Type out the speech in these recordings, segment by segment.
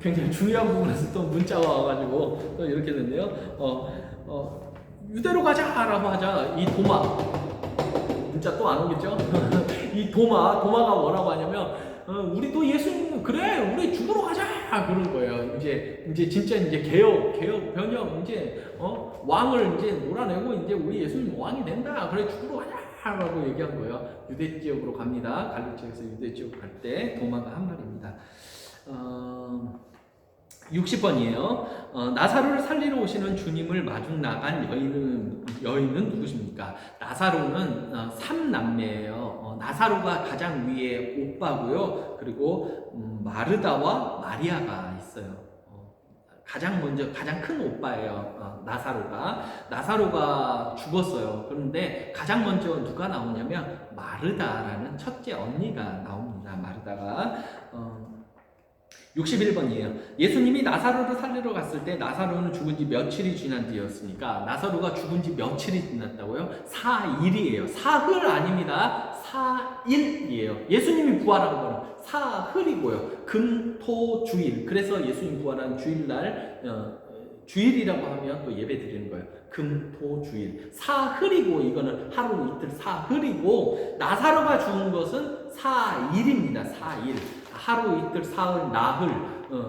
굉장히 중요한 부분에서 또 문자가 와가지고 또 이렇게 됐네요. 유대로 가자라고 하자. 이 도마, 문자 또 안 오겠죠? 이 도마가 뭐라고 하냐면, 우리도 예수님, 그래, 우리 죽으러 가자! 그런 거예요. 이제 진짜 이제 개혁, 변형, 이제, 왕을 이제 몰아내고, 이제 우리 예수님 왕이 된다. 그래, 죽으러 가자! 라고 얘기한 거예요. 유대 지역으로 갑니다. 갈릴리 지역에서 유대 지역 갈 때 도마가 한 말입니다. 60번이에요. 나사로를 살리러 오시는 주님을 마중 나간 여인은 누구십니까? 나사로는 3남매예요. 나사로가 가장 위에 오빠고요. 그리고 마르다와 마리아가 있어요. 가장 큰 오빠예요. 나사로가 죽었어요. 그런데 가장 먼저 누가 나오냐면 마르다라는 첫째 언니가 나옵니다. 마르다가 61번이에요. 예수님이 나사로를 살리러 갔을 때 나사로는 죽은 지 며칠이 지난 뒤였으니까, 나사로가 죽은 지 며칠이 지났다고요? 4일이에요. 사흘 아닙니다. 4일이에요. 예수님이 부활한 거는 사흘이고요. 금, 토, 주일. 그래서 예수님 부활한 주일날, 주일이라고 하면 또 예배 드리는 거예요. 금, 토, 주일. 사흘이고, 이거는 하루 이틀 사흘이고, 나사로가 죽은 것은 4일입니다. 4일. 하루 이틀 사흘 나흘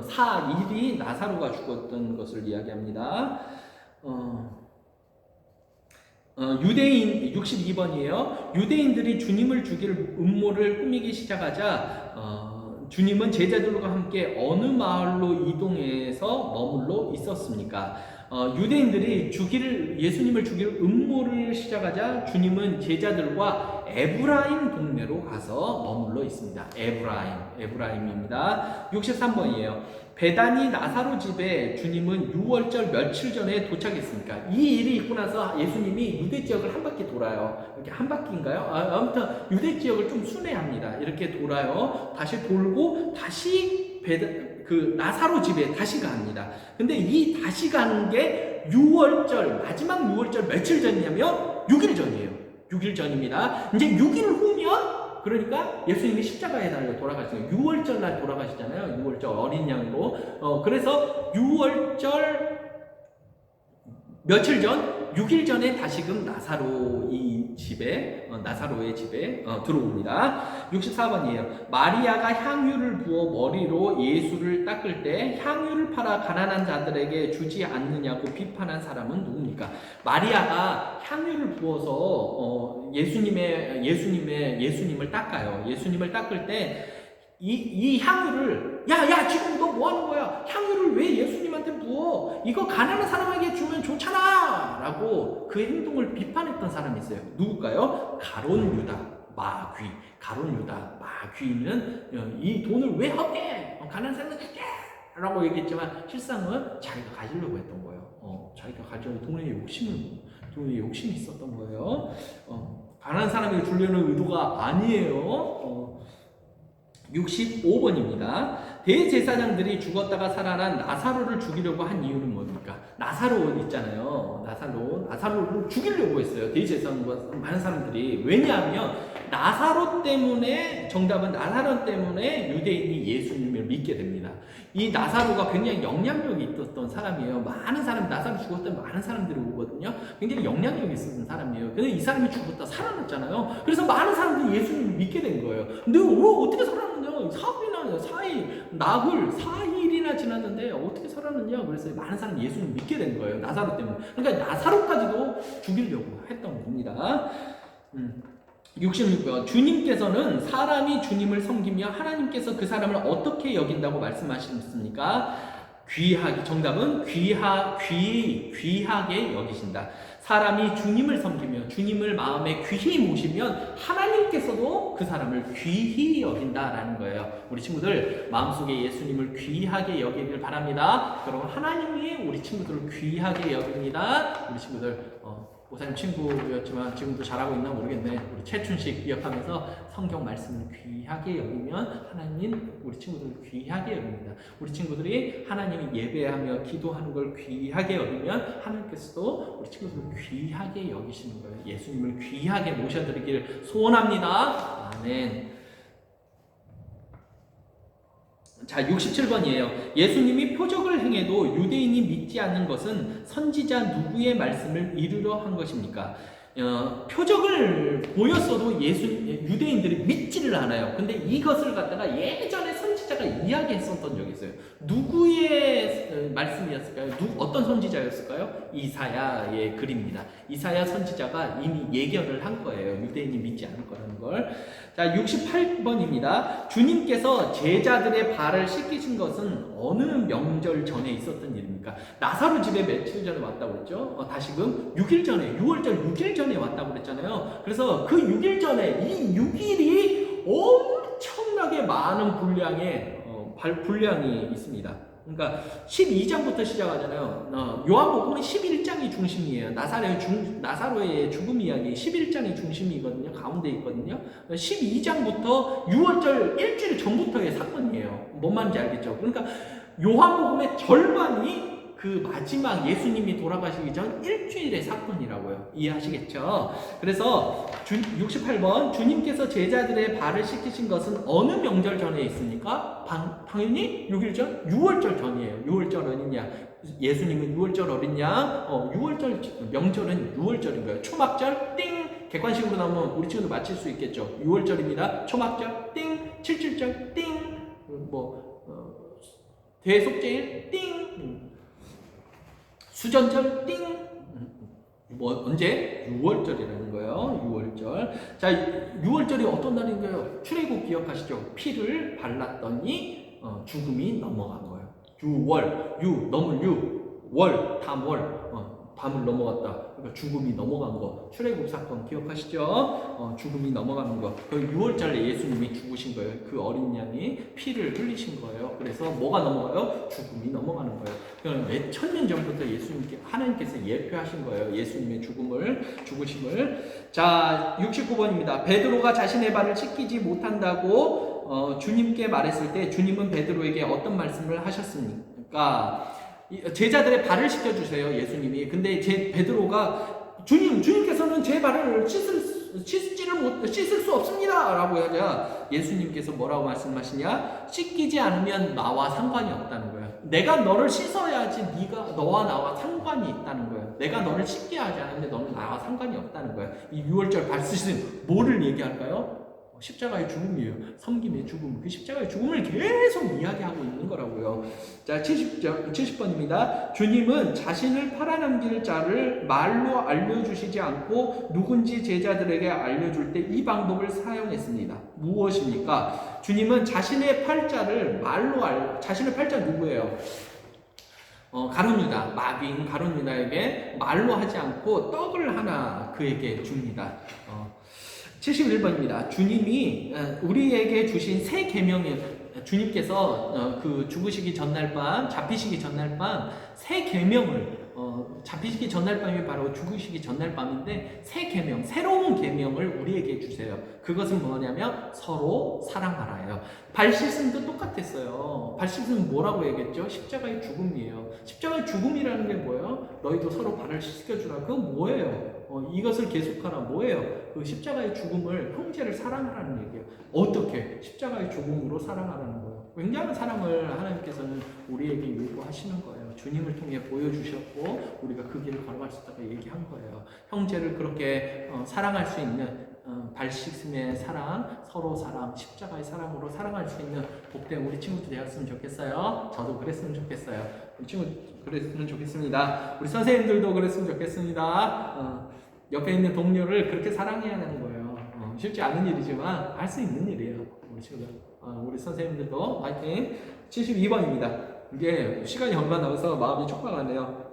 4일이 나사로가 죽었던 것을 이야기합니다. 유대인 62번이에요. 유대인들이 주님을 죽일 음모를 꾸미기 시작하자 주님은 제자들과 함께 어느 마을로 이동해서 머물러 있었습니까? 유대인들이 예수님을 죽일 음모를 시작하자 주님은 제자들과 에브라임 동네로 가서 머물러 있습니다. 에브라임입니다. 63번이에요. 베다니 나사로 집에 주님은 유월절 며칠 전에 도착했습니까? 이 일이 있고 나서 예수님이 유대 지역을 한 바퀴 돌아요. 이렇게 한 바퀴인가요? 아무튼 유대 지역을 좀 순회합니다. 이렇게 돌아요. 다시 돌고 다시 나사로 집에 다시 갑니다. 근데 이 다시 가는 게 마지막 유월절 며칠 전이냐면 6일 전이에요. 6일 전입니다. 이제 6일 후면, 그러니까 예수님이 십자가에 달려 돌아가시잖아요. 6월절 날 돌아가시잖아요. 6월절 어린 양으로. 그래서 6월절 며칠 전, 6일 전에 다시금 나사로의 집에 들어옵니다. 64번이에요. 마리아가 향유를 부어 머리로 예수를 닦을 때 향유를 팔아 가난한 자들에게 주지 않느냐고 비판한 사람은 누굽니까? 마리아가 향유를 부어서 예수님을 닦아요. 예수님을 닦을 때 이 향유를, 야 지금 너 뭐 하는 거야? 향유를 왜 예수님한테 부어? 이거 가난한 사람에게 주면 좋잖아! 라고 그 행동을 비판했던 사람이 있어요. 누굴까요? 가론 유다 마귀는 이 돈을 왜 허게? 가난한 사람에게 줄게! 라고 얘기했지만 실상은 자기가 가지려고 했던 거예요. 자기가 가지려고 돈에 욕심이 있었던 거예요. 가난한 사람에게 주려는 의도가 아니에요. 65번입니다. 대제사장들이 죽었다가 살아난 나사로를 죽이려고 한 이유는 뭡니까? 나사로 있잖아요. 나사로를 죽이려고 했어요. 대제사장과 많은 사람들이. 왜냐하면 나사로 때문에 유대인이 예수님을 믿게 됩니다. 이 나사로가 굉장히 영향력이 있었던 사람이에요. 나사로 죽었을 때 많은 사람들이 오거든요. 굉장히 영향력이 있었던 사람이에요. 근데 이 사람이 죽었다 살아났잖아요. 그래서 많은 사람들이 예수님을 믿게 된 거예요. 근데 어떻게 살아났냐? 나흘, 4일이나 지났는데 어떻게 살아났냐? 그래서 많은 사람이 예수님을 믿게 된 거예요. 나사로 때문에. 그러니까 나사로까지도 죽이려고 했던 겁니다. 66번. 주님께서는 사람이 주님을 섬기며 하나님께서 그 사람을 어떻게 여긴다고 말씀하셨습니까? 정답은 귀하게 여기신다. 사람이 주님을 섬기며 주님을 마음에 귀히 모시면 하나님께서도 그 사람을 귀히 여긴다라는 거예요. 우리 친구들 마음속에 예수님을 귀하게 여기길 바랍니다. 그럼 하나님이 우리 친구들을 귀하게 여깁니다. 우리 친구들 고사님 친구였지만 지금도 잘하고 있나 모르겠네. 우리 최춘식 기억하면서 성경 말씀을 귀하게 여기면 하나님 우리 친구들을 귀하게 여깁니다. 우리 친구들이 하나님이 예배하며 기도하는 걸 귀하게 여기면 하나님께서도 우리 친구들을 귀하게 여기시는 거예요. 예수님을 귀하게 모셔드리길 소원합니다. 아멘. 자, 자, 67번이에요. 예수님이 표적을 행해도 유대인이 믿지 않는 것은 선지자 누구의 말씀을 이루려 한 것입니까? 표적을 보였어도 유대인들이 믿지를 않아요. 근데 이것을 갖다가 예전에 선지자가 이야기했었던 적이 있어요. 누구의 말씀이었을까요? 어떤 선지자였을까요? 이사야의 글입니다. 이사야 선지자가 이미 예견을 한 거예요. 유대인이 믿지 않을 거라는 걸. 자, 68번입니다. 주님께서 제자들의 발을 씻기신 것은 어느 명절 전에 있었던 일입니까? 나사로 집에 며칠 전에 왔다고 그랬죠? 다시금 6일 전에, 6월절 6일 전에 왔다고 그랬잖아요. 그래서 그 6일 전에 이 6일이 엄청나게 많은 분량이 있습니다. 그러니까 12장부터 시작하잖아요. 요한복음은 11장이 중심이에요. 나사로의 죽음 이야기 11장이 중심이거든요. 가운데 있거든요. 12장부터 6월절 일주일 전부터의 사건이에요. 뭔 말인지 알겠죠? 그러니까 요한복음의 절반이 그 마지막 예수님이 돌아가시기 전 일주일의 사건이라고요. 이해하시겠죠? 그래서 68번 주님께서 제자들의 발을 씻기신 것은 어느 명절 전에 있습니까? 당연히 6일 전? 6월절 전이에요. 6월절 어린 양. 예수님은 6월절 어린 양. 6월절 명절은 6월절인 거예요. 초막절 띵. 객관식으로 나오면 우리 친구도 맞힐 수 있겠죠. 6월절입니다. 초막절 띵. 77절 띵. 대속제일 띵. 수전절 띵. 언제? 6월절이라는 거예요. 6월절. 자, 6월절이 어떤 날인가요? 출애굽 기억하시죠? 피를 발랐더니 죽음이 넘어간 거예요. 6월, 넘을 월, 담을 넘어갔다. 그러니까 죽음이 넘어간 거. 출애굽 사건 기억하시죠? 죽음이 넘어가는 거. 그 6월절에 예수님이 죽으신 거예요. 그 어린 양이 피를 흘리신 거예요. 그래서 뭐가 넘어가요? 죽음이 넘어가는 거예요. 그러니까 몇 천년 전부터 하나님께서 예표하신 거예요. 예수님의 죽으심을. 자, 69번입니다. 베드로가 자신의 발을 씻기지 못한다고 주님께 말했을 때 주님은 베드로에게 어떤 말씀을 하셨습니까? 제자들의 발을 씻겨주세요, 예수님이. 근데 베드로가 주님께서는 제 발을 씻을 수 없습니다 라고 하자 예수님께서 뭐라고 말씀하시냐? 씻기지 않으면 나와 상관이 없다는 거예요. 내가 너를 씻어야지 너와 나와 상관이 있다는 거예요. 내가 너를 씻게 하지 않으면 너는 나와 상관이 없다는 거예요. 이 6월절 발 쓰시는 뭐를 얘기할까요? 십자가의 죽음이에요. 섬김의 죽음. 그 십자가의 죽음을 계속 이야기하고 있는 거라고요. 자, 70번입니다. 주님은 자신을 팔아넘길 자를 말로 알려주시지 않고 누군지 제자들에게 알려줄 때 이 방법을 사용했습니다. 무엇입니까? 주님은 자신의 팔자를 자신의 팔자 누구예요? 가룟유다, 마귀인 가룟유다에게 말로 하지 않고 떡을 하나 그에게 줍니다. 71번입니다. 주님이 우리에게 주신 새 계명이 주님께서 그 죽으시기 전날 밤, 잡히시기 전날 밤 새 계명을 잡히시기 전날 밤이 바로 죽으시기 전날 밤인데 새 계명, 새로운 계명을 우리에게 주세요. 그것은 뭐냐면 서로 사랑하라예요. 발 씻음도 똑같았어요. 발 씻음은 뭐라고 얘기했죠? 십자가의 죽음이에요. 십자가의 죽음이라는 게 뭐예요? 너희도 서로 발을 씻겨주라. 그건 뭐예요? 이것을 계속하라. 뭐예요? 그 십자가의 죽음을, 형제를 사랑하라는 얘기예요. 어떻게? 십자가의 죽음으로 사랑하라는 거예요. 굉장한 사랑을 하나님께서는 우리에게 요구하시는 거예요. 주님을 통해 보여주셨고 우리가 그 길을 걸어갈 수 있다고 얘기한 거예요. 형제를 그렇게 사랑할 수 있는 발 씻음의 사랑, 서로 사랑, 십자가의 사랑으로 사랑할 수 있는 복된 우리 친구도 되었으면 좋겠어요. 저도 그랬으면 좋겠어요. 우리 친구 그랬으면 좋겠습니다. 우리 선생님들도 그랬으면 좋겠습니다. 옆에 있는 동료를 그렇게 사랑해야 하는 거예요. 쉽지 않은 일이지만 할 수 있는 일이에요. 우리 친구들, 우리 선생님들도 화이팅. 72번입니다. 이게 시간이 얼마 남아서 마음이 촉박하네요.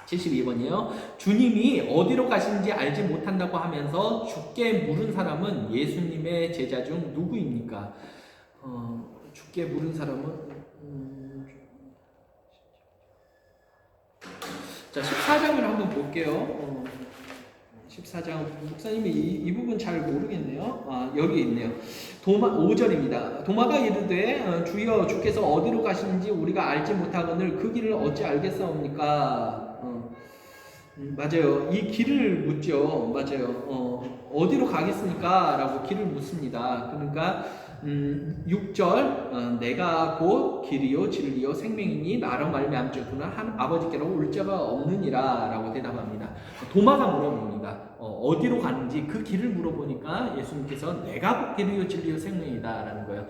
72번이요. 주님이 어디로 가시는지 알지 못한다고 하면서 죽게 물은 사람은 예수님의 제자 중 누구입니까? 죽게 물은 사람은 자, 14장을 한번 볼게요. 14장 목사님이 이 부분 잘 모르겠네요. 여기 있네요. 5절입니다. 도마가 이르되 주여 주께서 어디로 가시는지 우리가 알지 못하거늘 그 길을 어찌 알겠사옵니까? 맞아요. 이 길을 묻죠. 맞아요. 어디로 가겠습니까? 라고 길을 묻습니다. 그러니까 6절 내가 곧 길이요 진리요 생명이니 나로 말미암자꾸는 한 아버지께로 올 자가 없느니라 라고 대답합니다. 도마가 물어봅니다. 어디로 가는지 그 길을 물어보니까 예수님께서 내가 곧 길이요 진리요 생명이다 라는 거예요.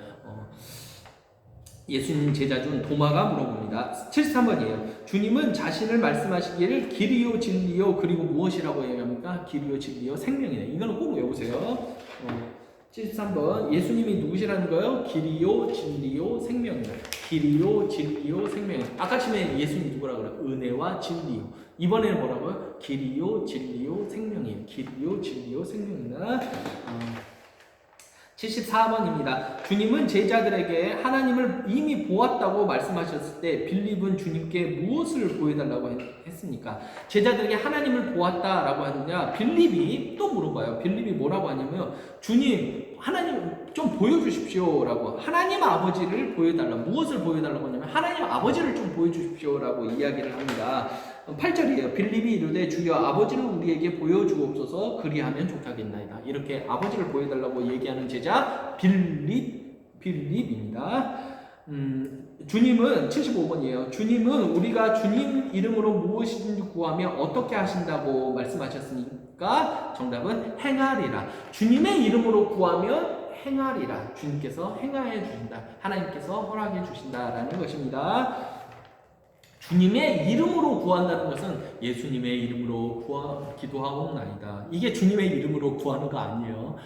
예수님 제자 중 도마가 물어봅니다. 73번이에요. 주님은 자신을 말씀하시기를 길이요 진리요 그리고 무엇이라고 얘기합니까? 길이요 진리요 생명이네. 이거는 꼭 외우세요. 73번 예수님이 누구시라는 거예요? 길이요 진리요 생명이다. 길이요 진리요 생명. 아까 전에 예수님 누구라고 그래요? 은혜와 진리요. 이번에는 뭐라고요? 길이요 진리요 생명이에요. 길이요 진리요 생명이다. 74번입니다. 주님은 제자들에게 하나님을 이미 보았다고 말씀하셨을 때 빌립은 주님께 무엇을 보여달라고 했습니까? 제자들에게 하나님을 보았다라고 하느냐, 빌립이 또 물어봐요. 빌립이 뭐라고 하냐면 주님 하나님 좀 보여주십시오 라고, 하나님 아버지를 보여달라. 무엇을 보여달라고 하냐면 하나님 아버지를 좀 보여주십시오 라고 이야기를 합니다. 8절이에요. 빌립이 이르되 주여 아버지를 우리에게 보여주옵소서 그리하면 좋겠나이다. 이렇게 아버지를 보여달라고 얘기하는 제자 빌립입니다. 주님은 75번이에요. 주님은 우리가 주님 이름으로 무엇이든지 구하면 어떻게 하신다고 말씀하셨습니까? 정답은 행하리라. 주님의 이름으로 구하면 행하리라. 주님께서 행하여 주신다. 하나님께서 허락해 주신다라는 것입니다. 주님의 이름으로 구한다는 것은 예수님의 이름으로 기도하옵나이다. 이게 주님의 이름으로 구하는 거 아니에요.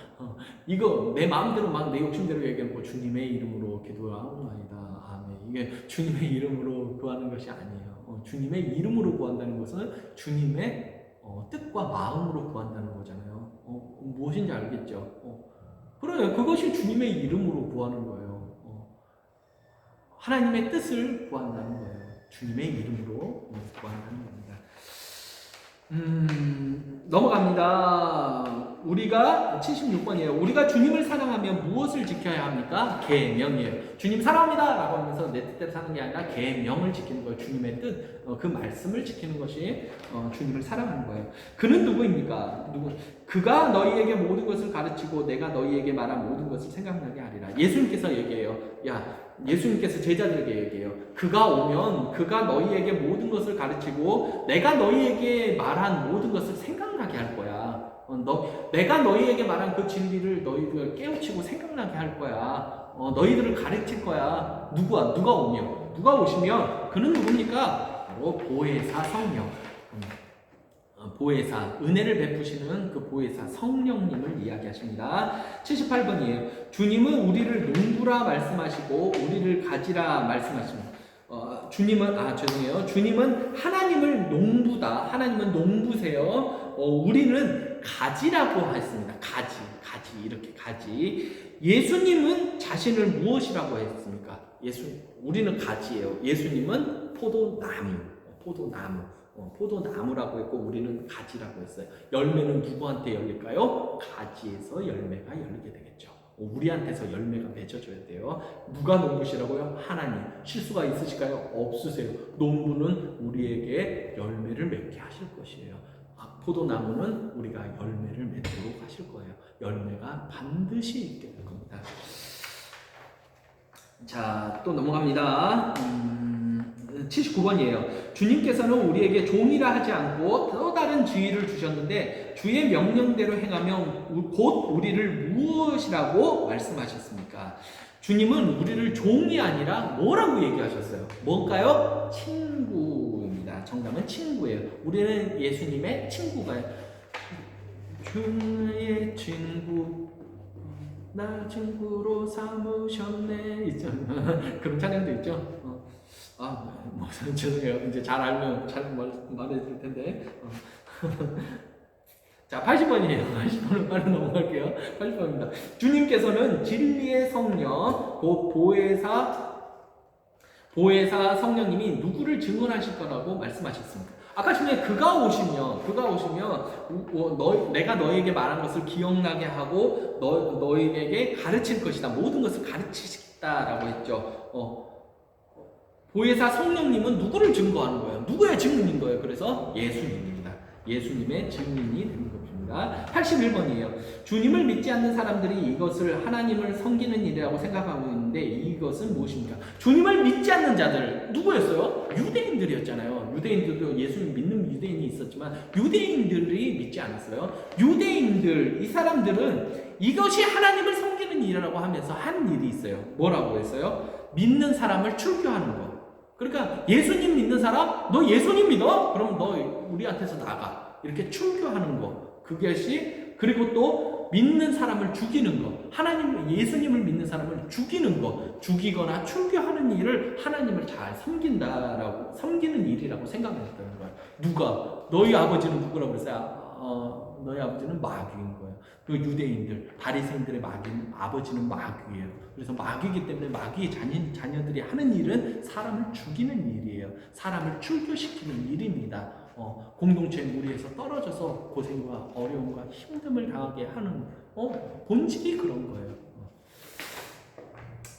이거 내 마음대로 막 내 욕심대로 얘기하고 주님의 이름으로 기도하옵나이다. 아멘. 이게 주님의 이름으로 구하는 것이 아니에요. 주님의 이름으로 구한다는 것은 주님의 뜻과 마음으로 구한다는 거잖아요. 무엇인지 알겠죠? 그래요. 그것이 주님의 이름으로 구하는 거예요. 하나님의 뜻을 구한다는 거예요. 주님의 이름으로 구한다는 겁니다. 넘어갑니다. 우리가 76번이에요. 우리가 주님을 사랑하면 무엇을 지켜야 합니까? 계명이에요. 주님 사랑합니다 라고 하면서 내 뜻대로 사는 게 아니라 계명을 지키는 거예요. 주님의 뜻, 그 말씀을 지키는 것이 주님을 사랑하는 거예요. 그는 누구입니까? 그가 너희에게 모든 것을 가르치고 내가 너희에게 말한 모든 것을 생각나게 하리라. 예수님께서 얘기해요. 예수님께서 제자들에게 얘기해요. 그가 오면 그가 너희에게 모든 것을 가르치고 내가 너희에게 말한 모든 것을 생각나게 할 거야. 내가 너희에게 말한 그 진리를 너희들 깨우치고 생각나게 할 거야. 너희들을 가르칠 거야. 누가 오면, 누가 오시면 그는 누굽니까? 바로 보혜사 성령. 보혜사, 은혜를 베푸시는 그 보혜사 성령님을 이야기하십니다. 78번이에요. 주님은 우리를 농부라 말씀하시고 우리를 가지라 말씀하십니다. 주님은 하나님을 농부다. 하나님은 농부세요. 우리는 가지라고 했습니다. 가지, 이렇게 가지. 예수님은 자신을 무엇이라고 했습니까? 우리는 가지예요. 예수님은 포도나무라고 했고 우리는 가지라고 했어요. 열매는 누구한테 열릴까요? 가지에서 열매가 열리게 되겠죠. 우리한테서 열매가 맺어져야 돼요. 누가 농부시라고요? 하나님. 실수가 있으실까요? 없으세요. 농부는 우리에게 열매를 맺게 하실 것이에요. 포도나무는 우리가 열매를 맺도록 하실 거예요. 열매가 반드시 있게 될 겁니다. 자, 또 넘어갑니다. 79번이에요. 주님께서는 우리에게 종이라 하지 않고 또 다른 지위를 주셨는데 주의 명령대로 행하면 곧 우리를 무엇이라고 말씀하셨습니까? 주님은 우리를 종이 아니라 뭐라고 얘기하셨어요? 뭘까요? 친구입니다. 정답은 친구예요. 우리는 예수님의 친구가요. 주의 친구 나 친구로 삼으셨네 있죠. 그런 찬양도 있죠. 죄송해요. 이제 잘 알면 잘 말해줄 텐데. 자, 80번이에요. 80번은 빨리 넘어갈게요. 80번입니다. 주님께서는 진리의 성령, 곧 보혜사 성령님이 누구를 증언하실 거라고 말씀하셨습니다. 아까 전에 그가 오시면 내가 너에게 말한 것을 기억나게 하고 너에게 가르칠 것이다. 모든 것을 가르치시겠다라고 했죠. 보혜사 성령님은 누구를 증거하는 거예요? 누구의 증인인 거예요? 그래서 예수님입니다. 예수님의 증인이 되는 것입니다. 합니다. 81번이에요. 주님을 믿지 않는 사람들이 이것을 하나님을 섬기는 일이라고 생각하고 있는데 이것은 무엇입니까? 주님을 믿지 않는 자들 누구였어요? 유대인들이었잖아요. 유대인들도 예수님 믿는 유대인이 있었지만 유대인들이 믿지 않았어요. 유대인들, 이 사람들은 이것이 하나님을 섬기는 일이라고 하면서 한 일이 있어요. 뭐라고 했어요? 믿는 사람을 출교하는 거. 그러니까 예수님 믿는 사람, 너 예수님 믿어? 그럼 너 우리한테서 나가. 이렇게 출교하는 거. 그것이, 그리고 또 믿는 사람을 죽이는 거. 하나님, 예수님을 믿는 사람을 죽이는 거. 죽이거나 출교하는 일을 하나님을 잘 섬긴다라고, 섬기는 일이라고 생각했다는 거예요. 누가? 너희 아버지는 누구라고 그랬어요? 너희 아버지는 마귀인 거예요. 그 유대인들, 바리새인들의 아버지는 마귀예요. 그래서 마귀이기 때문에 마귀의 자녀들이 하는 일은 사람을 죽이는 일이에요. 사람을 출교시키는 일입니다. 공동체 무리에서 떨어져서 고생과 어려움과 힘듦을 당하게 하는 본질이 그런 거예요.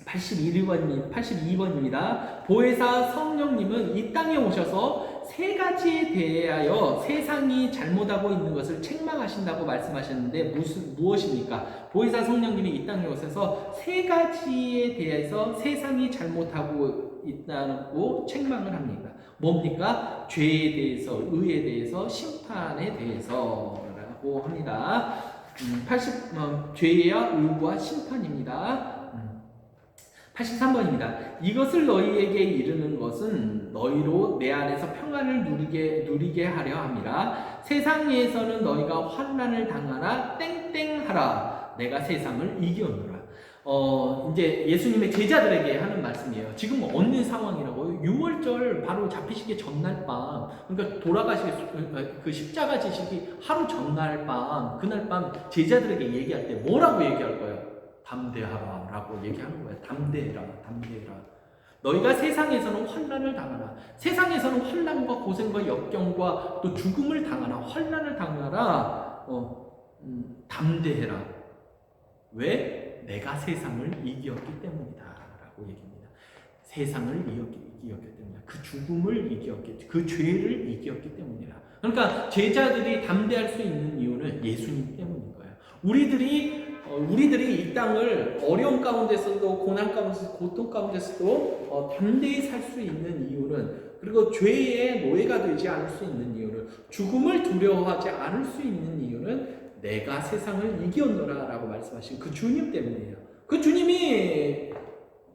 82번입니다. 보혜사 성령님은 이 땅에 오셔서 세 가지에 대하여 세상이 잘못하고 있는 것을 책망하신다고 말씀하셨는데 무엇입니까? 보혜사 성령님이 이 땅에 오셔서 세 가지에 대해서 세상이 잘못하고 있다고 책망을 합니다. 뭡니까? 죄에 대해서, 의에 대해서, 심판에 대해서라고 합니다. 죄와 의와 심판입니다. 83번입니다. 이것을 너희에게 이르는 것은 너희로 내 안에서 평안을 누리게 하려 함이라. 세상에서는 너희가 환난을 당하나 땡땡하라. 내가 세상을 이겨노라. 이제 예수님의 제자들에게 하는 말씀이에요. 지금 어느 상황이라고요? 6월절 바로 잡히시기 전날 밤, 그러니까 돌아가시기 그 십자가 지시기 하루 전날 밤, 그날 밤 제자들에게 얘기할 때 뭐라고 얘기할 거예요? 담대하라 라고 얘기하는 거예요. 담대해라. 너희가 세상에서는 환난을 당하라. 세상에서는 환난과 고생과 역경과 또 죽음을 당하나 환난을 당하라. 담대해라. 왜? 내가 세상을 이겼기 때문이다 라고 얘기합니다. 세상을 이겼기 때문이다. 그 죽음을 이겼기, 그 죄를 이겼기 때문이다. 그러니까 제자들이 담대할 수 있는 이유는 예수님 때문인 거예요. 우리들이 이 땅을 어려움 가운데서도, 고난 가운데서도, 고통 가운데서도 담대히 살 수 있는 이유는, 그리고 죄의 노예가 되지 않을 수 있는 이유는, 죽음을 두려워하지 않을 수 있는 이유는 내가 세상을 이겼노라 라고 말씀하신 그 주님 때문이에요. 그 주님이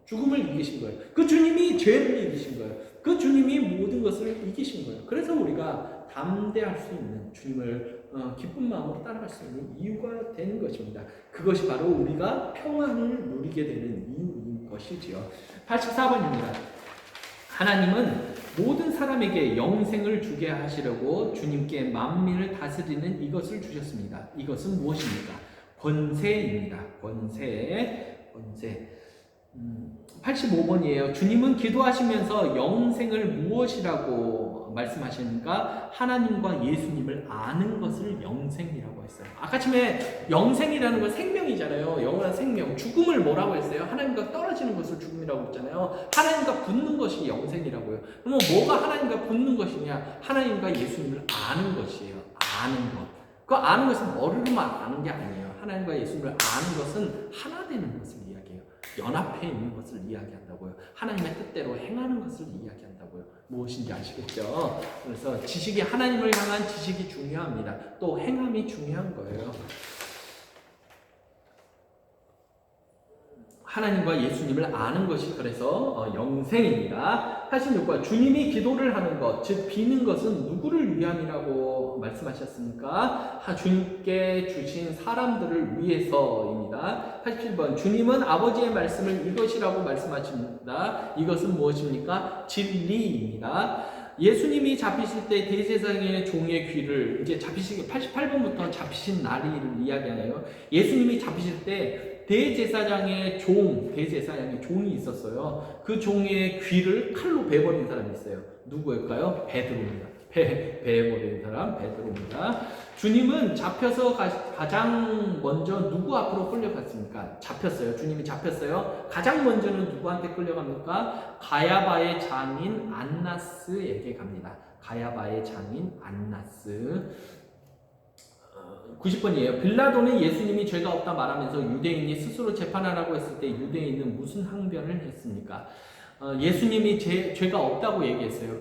죽음을 이기신 거예요. 그 주님이 죄를 이기신 거예요. 그 주님이 모든 것을 이기신 거예요. 그래서 우리가 담대할 수 있는, 주님을 기쁜 마음으로 따라갈 수 있는 이유가 되는 것입니다. 그것이 바로 우리가 평안을 누리게 되는 이유인 것이지요. 84번입니다. 하나님은 모든 사람에게 영생을 주게 하시려고 주님께 만민을 다스리는 이것을 주셨습니다. 이것은 무엇입니까? 권세입니다. 권세. 85번이에요. 주님은 기도하시면서 영생을 무엇이라고 말씀하시는가? 하나님과 예수님을 아는 것을 영생이라고 했어요. 아까 처음에 영생이라는 건 생명이잖아요. 영원한 생명. 죽음을 뭐라고 했어요? 하나님과 떨어지는 것을 죽음이라고 했잖아요. 하나님과 붙는 것이 영생이라고요. 그러면 뭐가 하나님과 붙는 것이냐? 하나님과 예수님을 아는 것이에요. 아는 것. 그 아는 것은 머리로만 아는 게 아니에요. 하나님과 예수님을 아는 것은 하나 되는 것을 이야기해요. 연합해 있는 것을 이야기한다고요. 하나님의 뜻대로 행하는 것을 이야기한다고요. 무엇인지 아시겠죠? 그래서 지식이, 하나님을 향한 지식이 중요합니다. 또 행함이 중요한 거예요. 하나님과 예수님을 아는 것이 그래서 영생입니다. 86번, 주님이 기도를 하는 것, 즉 비는 것은 누구를 위함이라고 말씀하셨습니까? 주님께 주신 사람들을 위해서입니다. 87번, 주님은 아버지의 말씀을 이것이라고 말씀하십니다. 이것은 무엇입니까? 진리입니다. 예수님이 잡히실 때 대제사장의 종의 귀를, 이제 88번부터 잡히신 날을 이야기하네요. 예수님이 잡히실 때 대제사장의 종이 있었어요. 그 종의 귀를 칼로 베버린 사람이 있어요. 누구일까요? 베드로입니다. 베버린 사람 베드로입니다. 주님은 잡혀서 가장 먼저 누구 앞으로 끌려갔습니까? 잡혔어요. 주님이 잡혔어요. 가장 먼저는 누구한테 끌려갑니까? 가야바의 장인 안나스에게 갑니다. 가야바의 장인 안나스. 90번이에요. 빌라도는 예수님이 죄가 없다 말하면서 유대인이 스스로 재판하라고 했을 때 유대인은 무슨 항변을 했습니까? 예수님이 죄가 없다고 얘기했어요.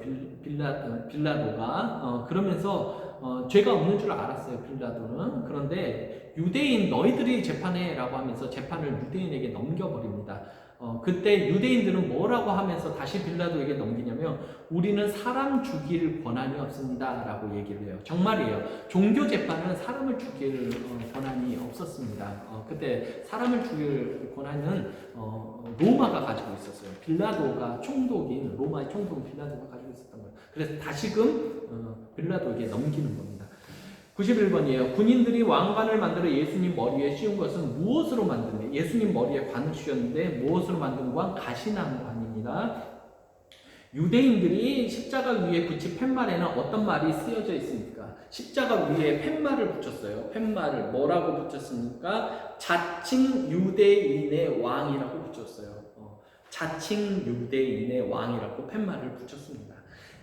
빌라도가. 그러면서 죄가 없는 줄 알았어요. 빌라도는. 그런데 유대인 너희들이 재판해라고 하면서 재판을 유대인에게 넘겨버립니다. 그때 유대인들은 뭐라고 하면서 다시 빌라도에게 넘기냐면 우리는 사람 죽일 권한이 없습니다 라고 얘기를 해요. 정말이에요. 종교 재판은 사람을 죽일 권한이 없었습니다. 그때 사람을 죽일 권한은 로마가 가지고 있었어요. 빌라도가 총독인, 로마의 총독 빌라도가 가지고 있었던 거예요. 그래서 다시금 빌라도에게 넘기는 겁니다. 91번이에요. 군인들이 왕관을 만들어 예수님 머리에 씌운 것은 무엇으로 만드냐? 예수님 머리에 관을 씌웠는데 무엇으로 만든 관? 가시난관입니다. 유대인들이 십자가 위에 붙인 팻말에는 어떤 말이 쓰여져 있습니까? 십자가 위에 팻말을 붙였어요. 팻말을 뭐라고 붙였습니까? 자칭 유대인의 왕이라고 붙였어요. 자칭 유대인의 왕이라고 팻말을 붙였습니다.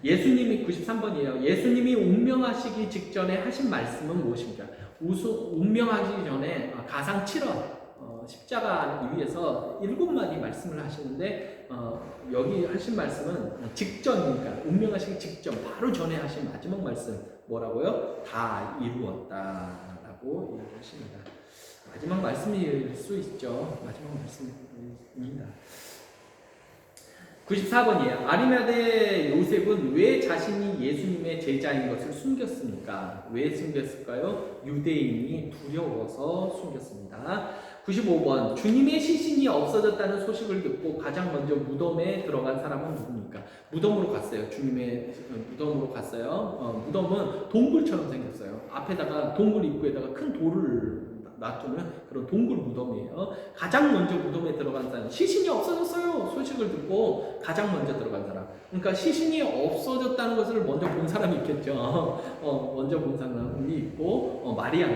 예수님이 93번이에요. 예수님이 운명하시기 직전에 하신 말씀은 무엇입니까? 운명하시기 전에 가상 7원 십자가 위에서 7마디 말씀을 하시는데 여기 하신 말씀은 직전이니까 운명하시기 직전 바로 전에 하신 마지막 말씀 뭐라고요? 다 이루었다라고 얘기하십니다. 마지막 말씀일 수 있죠. 마지막 말씀입니다. 94번이에요. 아리마대 요셉은 왜 자신이 예수님의 제자인 것을 숨겼습니까? 왜 숨겼을까요? 유대인이 두려워서 숨겼습니다. 95번. 주님의 시신이 없어졌다는 소식을 듣고 가장 먼저 무덤에 들어간 사람은 누굽니까? 무덤으로 갔어요. 주님의 무덤으로 갔어요. 무덤은 동굴처럼 생겼어요. 앞에다가 동굴 입구에다가 큰 돌을 놔두는 그런 동굴 무덤이에요. 가장 먼저 무덤에 들어간 사람, 시신이 없어졌어요 소식을 듣고 가장 먼저 들어간 사람. 그러니까 시신이 없어졌다는 것을 먼저 본 사람이 있겠죠. 먼저 본 사람이 있고 마리아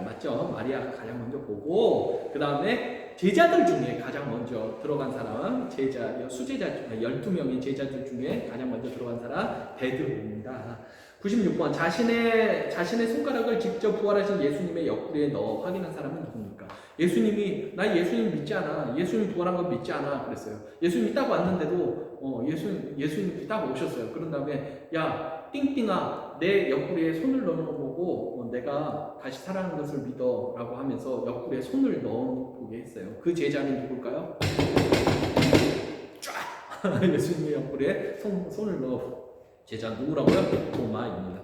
맞죠? 마리아가 가장 먼저 보고 그 다음에 제자들 중에 가장 먼저 들어간 사람, 수제자 중에 12명의 제자들 중에 가장 먼저 들어간 사람 베드로입니다. 96번. 자신의 손가락을 직접 부활하신 예수님의 옆구리에 넣어 확인한 사람은 누굽니까? 예수님이 나 예수님 믿지 않아. 예수님 부활한 거 믿지 않아. 그랬어요. 예수님이 딱 왔는데도 예수님이 딱 오셨어요. 그런 다음에 야 띵띵아 내 옆구리에 손을 넣는 거 보고 내가 다시 살아난 것을 믿어 라고 하면서 옆구리에 손을 넣어보게 했어요. 그 제자는 누굴까요? 쫙 예수님의 옆구리에 손을 넣어 제자 누구라고요? 도마입니다.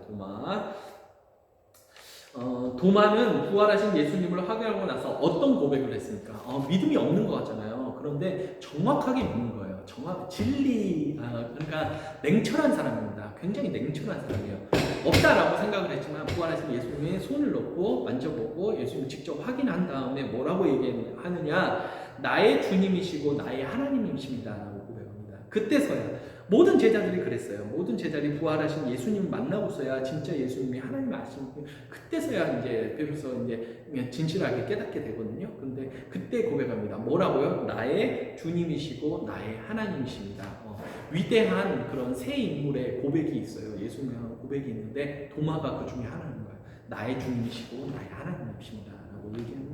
도마는 부활하신 예수님을 확인하고 나서 어떤 고백을 했습니까? 믿음이 없는 것 같잖아요. 그런데 정확하게 믿는 거예요. 그러니까 냉철한 사람입니다. 굉장히 냉철한 사람이에요. 없다라고 생각을 했지만 부활하신 예수님의 손을 넣고 만져보고 예수님 직접 확인한 다음에 뭐라고 얘기하느냐? 나의 주님이시고 나의 하나님이십니다. 라고 고백합니다. 그때서야 모든 제자들이 그랬어요. 모든 제자들이 부활하신 예수님 만나고서야 진짜 예수님이 하나님 아시는 그때서야 이제 비로소 이제 진실하게 깨닫게 되거든요. 근데 그때 고백합니다. 뭐라고요? 나의 주님이시고 나의 하나님이십니다. 위대한 그런 새 인물의 고백이 있어요. 예수님의 고백이 있는데 도마가 그 중에 하나인 거예요. 나의 주님이시고 나의 하나님이십니다. 라고 얘기합니다.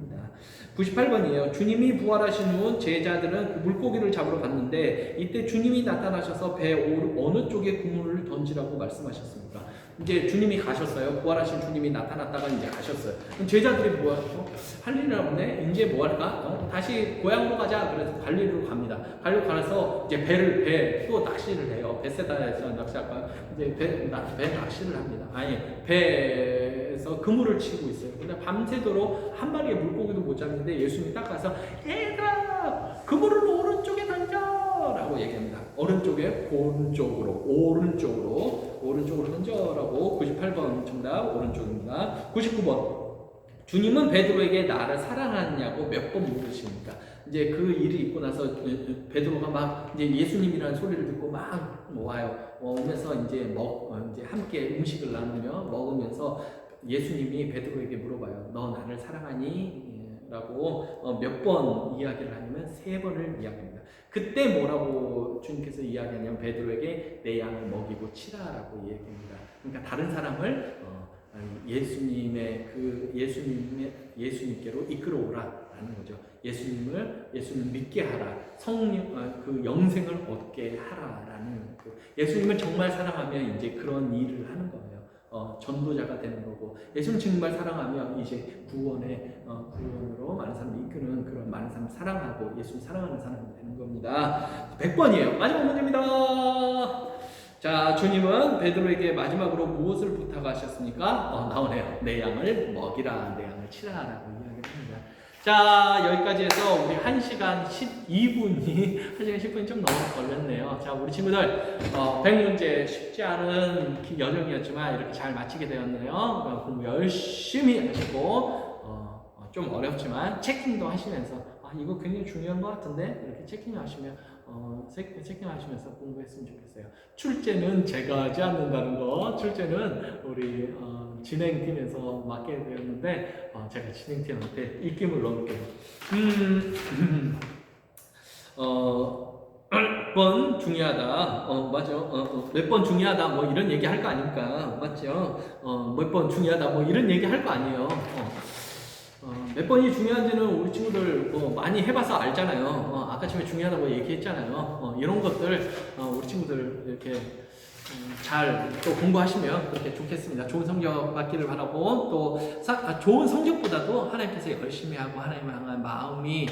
98번이에요. 주님이 부활하신 후 제자들은 물고기를 잡으러 갔는데 이때 주님이 나타나셔서 배 어느 쪽에 그물을 던지라고 말씀하셨습니까? 이제 주님이 가셨어요. 부활하신 주님이 나타났다가 이제 가셨어요. 그럼 제자들이 뭐 하죠? 할 일이 없네? 이제 뭐 할까? 다시 고향으로 가자. 그래서 갈릴리로 갑니다. 갈릴리로 가서 이제 배 또 낚시를 해요. 벳세다에서 낚시할까요? 이제 배 낚시를 합니다. 아니, 배에서 그물을 치고 있어요. 근데 밤새도록 한 마리의 물고기도 못 잡는데 예수님이 딱 가서 얘들아! 그물을 오른쪽에 던져! 라고 얘기합니다. 오른쪽에 오른쪽으로 던져라고. 98번 정답 오른쪽입니다. 99번. 주님은 베드로에게 나를 사랑하느냐고 몇 번 물으십니까? 이제 그 일이 있고 나서 베드로가 막 이제 예수님이라는 소리를 듣고 막 와요. 오면서 이제 함께 음식을 나누며 먹으면서 예수님이 베드로에게 물어봐요. 너 나를 사랑하니? 라고 몇 번 이야기를 하냐면 3번을 이야기합니다. 그때 뭐라고 주님께서 이야기하냐면 베드로에게 내 양을 먹이고 치라라고 얘기합니다. 그러니까 다른 사람을 예수님께로 이끌어오라라는 거죠. 예수님 믿게 하라. 성령 그 영생을 얻게 하라라는 예수님을 정말 사랑하면 이제 그런 일을 하는 거예요. 전도자가 되는 거고, 예수님 정말 사랑하면 이제 구원으로 많은 사람을 이끄는 그런 많은 사람을 사랑하고 예수님 사랑하는 사람이 되는 겁니다. 100번이에요. 마지막 문제입니다. 자, 주님은 베드로에게 마지막으로 무엇을 부탁하셨습니까? 나오네요. 내 양을 먹이라, 내 양을 치라라고 이야기를 합니다. 자, 여기까지 해서 우리 1시간 12분이 1시간 10분이 좀 너무 걸렸네요. 자, 우리 친구들 100문제 쉽지 않은 여정이었지만 이렇게 잘 마치게 되었네요. 공부 열심히 하시고 좀 어렵지만 체킹도 하시면서 이거 굉장히 중요한 것 같은데 이렇게 체킹하시면서 공부했으면 좋겠어요. 출제는 제가 하지 않는다는 거, 출제는 우리 진행팀에서 맡게 되었는데 제가 진행팀한테 입김을 넣을게요. 몇 번 중요하다. 맞아. 몇 번 중요하다. 뭐 이런 얘기 할 거 아닙니까? 맞죠? 몇 번 중요하다. 뭐 이런 얘기 할 거 아니에요. 몇 번이 중요한지는 우리 친구들 많이 해봐서 알잖아요. 아까 전에 중요하다고 얘기했잖아요. 이런 것들 우리 친구들 이렇게 잘 또 공부하시면 그렇게 좋겠습니다. 좋은 성적 받기를 바라고 또 좋은 성적보다도 하나님께서 열심히 하고 하나님을 향한 마음이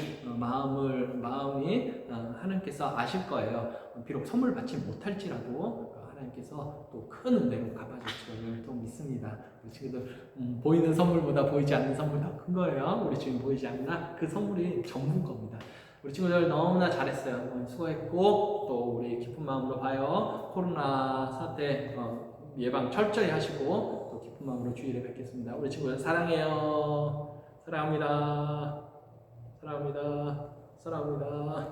하나님께서 아실 거예요. 비록 선물 받지 못할지라도 하나님께서 또 큰 은혜로 갚아주실 것을 또 믿습니다. 우리 친구들 보이는 선물보다 보이지 않는 선물이 더 큰 거예요. 우리 지금 보이지 않나 그 선물이 전부인 겁니다. 우리 친구들 너무나 잘했어요. 수고했고 또 우리 기쁜 마음으로 봐요. 코로나 사태 예방 철저히 하시고 또 기쁜 마음으로 주일에 뵙겠습니다. 우리 친구들 사랑해요. 사랑합니다. 사랑합니다. 사랑합니다.